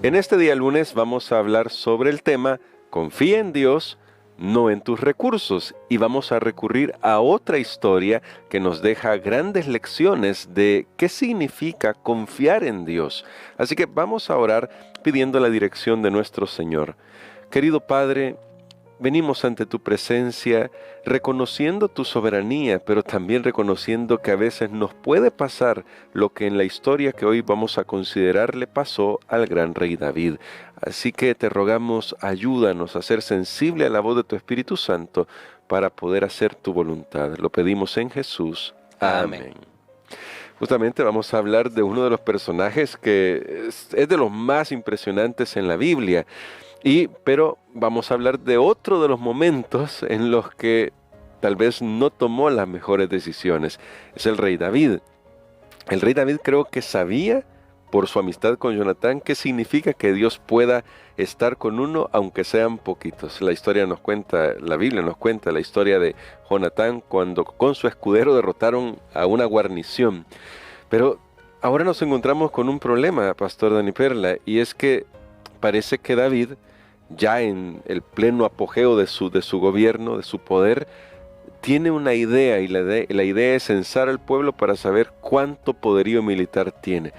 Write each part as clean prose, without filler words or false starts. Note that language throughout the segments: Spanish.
En este día lunes vamos a hablar sobre el tema Confía en Dios, no en tus recursos, y vamos a recurrir a otra historia que nos deja grandes lecciones de qué significa confiar en Dios. Así que vamos a orar pidiendo la dirección de nuestro Señor. Querido Padre, venimos ante tu presencia reconociendo tu soberanía, pero también reconociendo que a veces nos puede pasar lo que en la historia que hoy vamos a considerar le pasó al gran rey David. Así que te rogamos, ayúdanos a ser sensible a la voz de tu Espíritu Santo para poder hacer tu voluntad. Lo pedimos en Jesús. Amén. Justamente vamos a hablar de uno de los personajes que es de los más impresionantes en la Biblia. Pero vamos a hablar de otro de los momentos en los que tal vez no tomó las mejores decisiones. Es el rey David. El rey David creo que sabía, por su amistad con Jonatán, qué significa que Dios pueda estar con uno, aunque sean poquitos. La historia nos cuenta, la Biblia nos cuenta la historia de Jonatán cuando con su escudero derrotaron a una guarnición. Pero ahora nos encontramos con un problema, Pastor Dani Perla, y es que parece que David, ya en el pleno apogeo de su gobierno, de su poder, tiene una idea, y la idea es censar al pueblo para saber cuánto poderío militar tiene.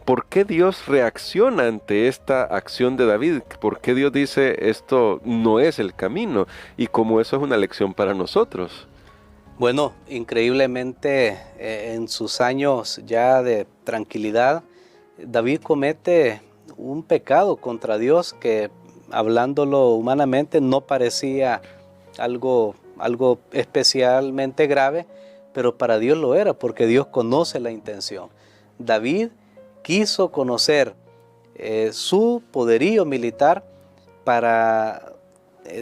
¿Por qué Dios reacciona ante esta acción de David? ¿Por qué Dios dice esto no es el camino? Y como eso es una lección para nosotros. Bueno, increíblemente en sus años ya de tranquilidad, David comete un pecado contra Dios que, hablándolo humanamente, no parecía algo especialmente grave, pero para Dios lo era, porque Dios conoce la intención. David quiso conocer su poderío militar para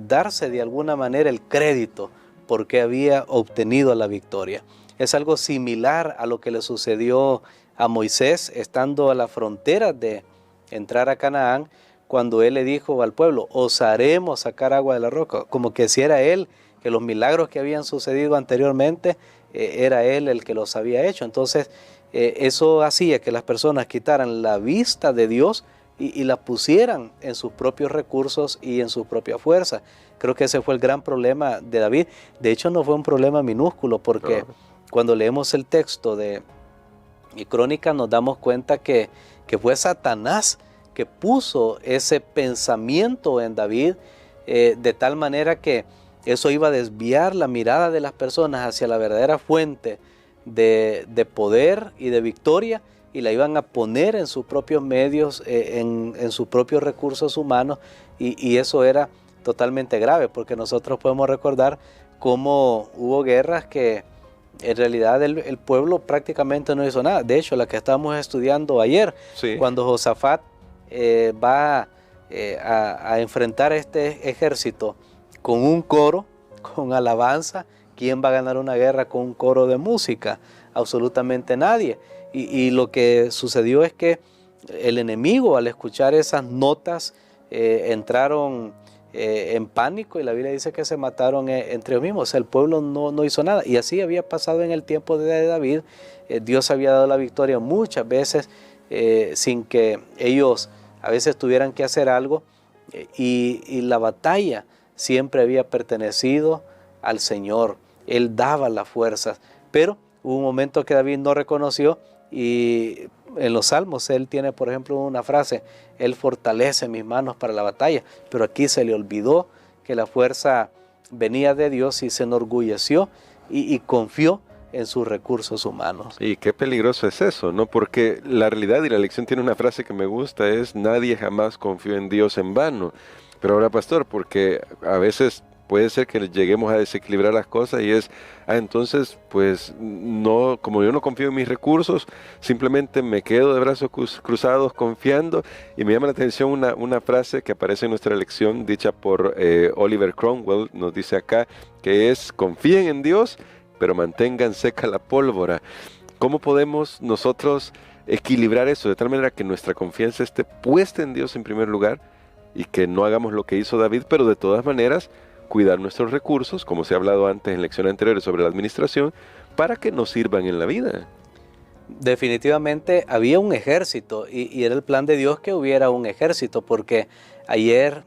darse de alguna manera el crédito porque había obtenido la victoria. Es algo similar a lo que le sucedió a Moisés estando a la frontera de entrar a Canaán, cuando él le dijo al pueblo, os haremos sacar agua de la roca, como que si era él, que los milagros que habían sucedido anteriormente, era él el que los había hecho. Entonces, eso hacía que las personas quitaran la vista de Dios y la pusieran en sus propios recursos y en su propia fuerza. Creo que ese fue el gran problema de David. De hecho, no fue un problema minúsculo, porque cuando leemos el texto de Crónicas nos damos cuenta que fue Satanás que puso ese pensamiento en David, de tal manera que eso iba a desviar la mirada de las personas hacia la verdadera fuente de poder y de victoria, y la iban a poner en sus propios medios, en sus propios recursos humanos, y eso era totalmente grave, porque nosotros podemos recordar cómo hubo guerras que en realidad el pueblo prácticamente no hizo nada. De hecho, la que estábamos estudiando ayer, sí, cuando Josafat va a enfrentar este ejército con un coro, con alabanza. ¿Quién va a ganar una guerra con un coro de música? Absolutamente nadie. Y lo que sucedió es que el enemigo, al escuchar esas notas, entraron en pánico, y la Biblia dice que se mataron entre ellos mismos. O sea, el pueblo no hizo nada, y así había pasado en el tiempo de David. Dios había dado la victoria muchas veces sin que ellos a veces tuvieran que hacer algo, y la batalla siempre había pertenecido al Señor. Él daba las fuerzas, pero hubo un momento que David no reconoció, y en los Salmos él tiene, por ejemplo, una frase: Él fortalece mis manos para la batalla. Pero aquí se le olvidó que la fuerza venía de Dios, y se enorgulleció y confió en sus recursos humanos. Y qué peligroso es eso, ¿no? Porque la realidad, y la lección tiene una frase que me gusta, es: nadie jamás confió en Dios en vano. Pero ahora, pastor, porque a veces puede ser que lleguemos a desequilibrar las cosas, y es, entonces, pues, no, como yo no confío en mis recursos, simplemente me quedo de brazos cruzados confiando. Y me llama la atención una frase que aparece en nuestra lección, dicha por Oliver Cromwell, nos dice acá, que es: confíen en Dios, pero mantengan seca la pólvora. ¿Cómo podemos nosotros equilibrar eso de tal manera que nuestra confianza esté puesta en Dios en primer lugar, y que no hagamos lo que hizo David, pero de todas maneras cuidar nuestros recursos, como se ha hablado antes en lecciones anteriores sobre la administración, para que nos sirvan en la vida? Definitivamente había un ejército y era el plan de Dios que hubiera un ejército, porque ayer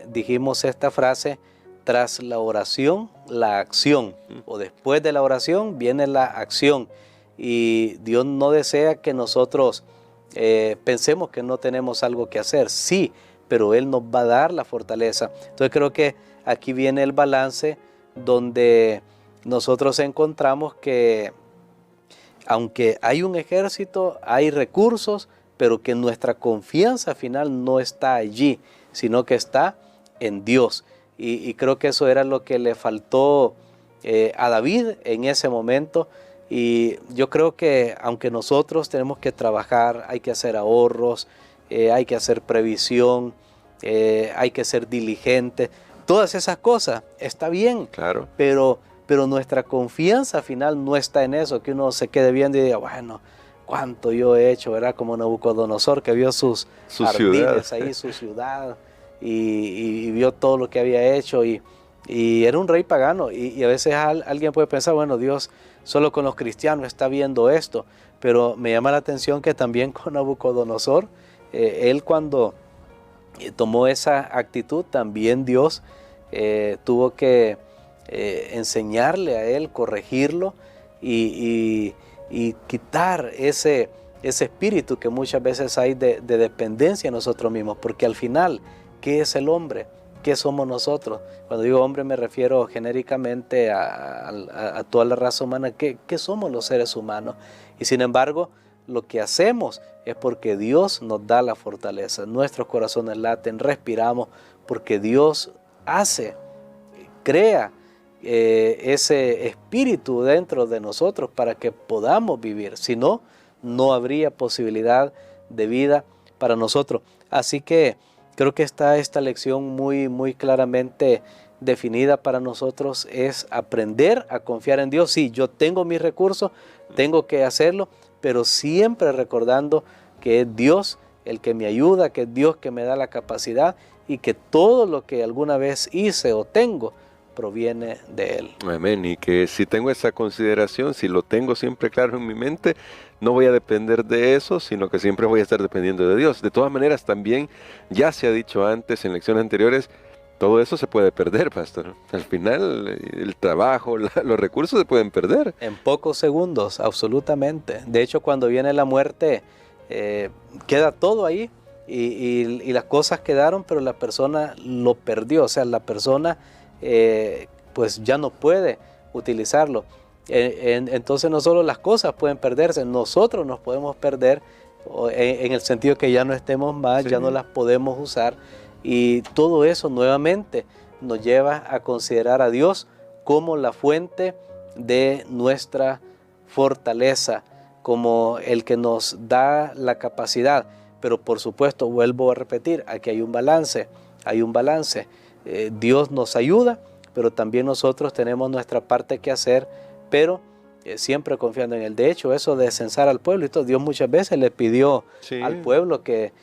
dijimos esta frase: tras la oración, la acción, o después de la oración viene la acción. Y Dios no desea que nosotros pensemos que no tenemos algo que hacer, sí, pero Él nos va a dar la fortaleza. Entonces creo que aquí viene el balance donde nosotros encontramos que aunque hay un ejército, hay recursos, pero que nuestra confianza final no está allí, sino que está en Dios. Y creo que eso era lo que le faltó a David en ese momento. Y yo creo que aunque nosotros tenemos que trabajar, hay que hacer ahorros, hay que hacer previsión, hay que ser diligente, todas esas cosas, está bien, Claro. pero nuestra confianza final no está en eso, que uno se quede viendo y diga, bueno, cuánto yo he hecho, ¿verdad? Como Nabucodonosor, que vio sus ardides ciudad. ahí, su ciudad, y vio todo lo que había hecho, y era un rey pagano, y a veces alguien puede pensar, bueno, Dios solo con los cristianos está viendo esto, pero me llama la atención que también con Nabucodonosor, él cuando tomó esa actitud, también Dios tuvo que enseñarle a él, corregirlo y quitar ese espíritu que muchas veces hay de dependencia en nosotros mismos, porque al final, ¿qué es el hombre? ¿Qué somos nosotros? Cuando digo hombre me refiero genéricamente a toda la raza humana. ¿Qué somos los seres humanos? Y sin embargo, lo que hacemos es porque Dios nos da la fortaleza. Nuestros corazones laten, respiramos, porque Dios crea ese espíritu dentro de nosotros para que podamos vivir. Si no, no habría posibilidad de vida para nosotros. Así que creo que está esta lección muy, muy claramente definida para nosotros, es aprender a confiar en Dios. Sí, yo tengo mis recursos, tengo que hacerlo, pero siempre recordando que es Dios el que me ayuda, que es Dios que me da la capacidad y que todo lo que alguna vez hice o tengo proviene de Él. Amén. Y que si tengo esa consideración, si lo tengo siempre claro en mi mente, no voy a depender de eso, sino que siempre voy a estar dependiendo de Dios. De todas maneras, también ya se ha dicho antes en lecciones anteriores, todo eso se puede perder, pastor. Al final, el trabajo, los recursos se pueden perder. En pocos segundos, absolutamente. De hecho, cuando viene la muerte, queda todo ahí y las cosas quedaron, pero la persona lo perdió. O sea, la persona pues ya no puede utilizarlo. Entonces no solo las cosas pueden perderse, nosotros nos podemos perder en el sentido que ya no estemos más, ya no las podemos usar, y todo eso nuevamente nos lleva a considerar a Dios como la fuente de nuestra fortaleza, como el que nos da la capacidad. Pero por supuesto, vuelvo a repetir, aquí hay un balance, Dios nos ayuda, pero también nosotros tenemos nuestra parte que hacer, pero siempre confiando en Él. De hecho, eso de censar al pueblo, Dios muchas veces le pidió al pueblo que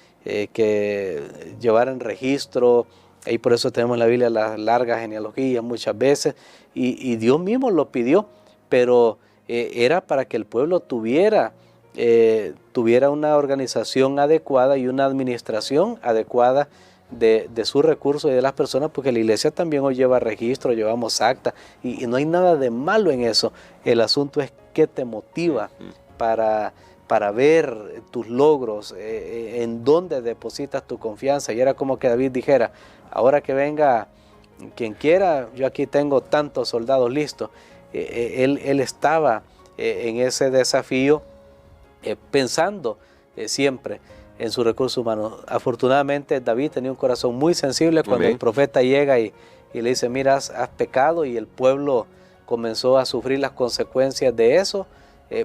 llevaran registro, y por eso tenemos en la Biblia las largas genealogías muchas veces, y Dios mismo lo pidió, pero era para que el pueblo tuviera una organización adecuada y una administración adecuada de sus recursos y de las personas, porque la iglesia también hoy lleva registro, llevamos acta, y no hay nada de malo en eso. El asunto es qué te motiva para ver tus logros, en dónde depositas tu confianza. Y era como que David dijera, ahora que venga quien quiera, yo aquí tengo tantos soldados listos. Él estaba en ese desafío, pensando siempre en su recurso humano. Afortunadamente David tenía un corazón muy sensible cuando el profeta llega y le dice, mira, has pecado, y el pueblo comenzó a sufrir las consecuencias de eso,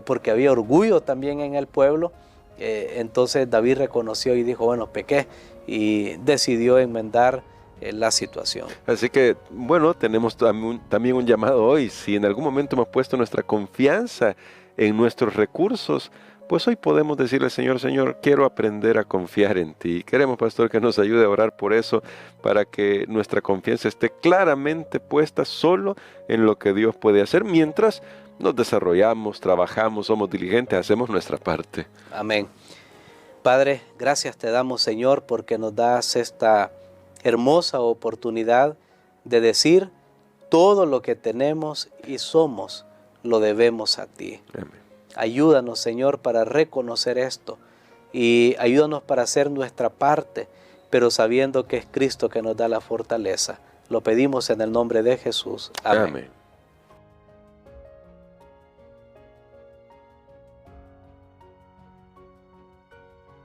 porque había orgullo también en el pueblo. Entonces David reconoció y dijo, bueno, pequé, y decidió enmendar la situación. Así que, bueno, tenemos también un llamado hoy. Si en algún momento hemos puesto nuestra confianza en nuestros recursos, pues hoy podemos decirle, Señor, quiero aprender a confiar en ti. Queremos, pastor, que nos ayude a orar por eso, para que nuestra confianza esté claramente puesta solo en lo que Dios puede hacer, mientras nos desarrollamos, trabajamos, somos diligentes, hacemos nuestra parte. Amén. Padre, gracias te damos, Señor, porque nos das esta hermosa oportunidad de decir todo lo que tenemos y somos, lo debemos a ti. Amén. Ayúdanos, Señor, para reconocer esto y ayúdanos para hacer nuestra parte, pero sabiendo que es Cristo que nos da la fortaleza. Lo pedimos en el nombre de Jesús. Amén. Amén.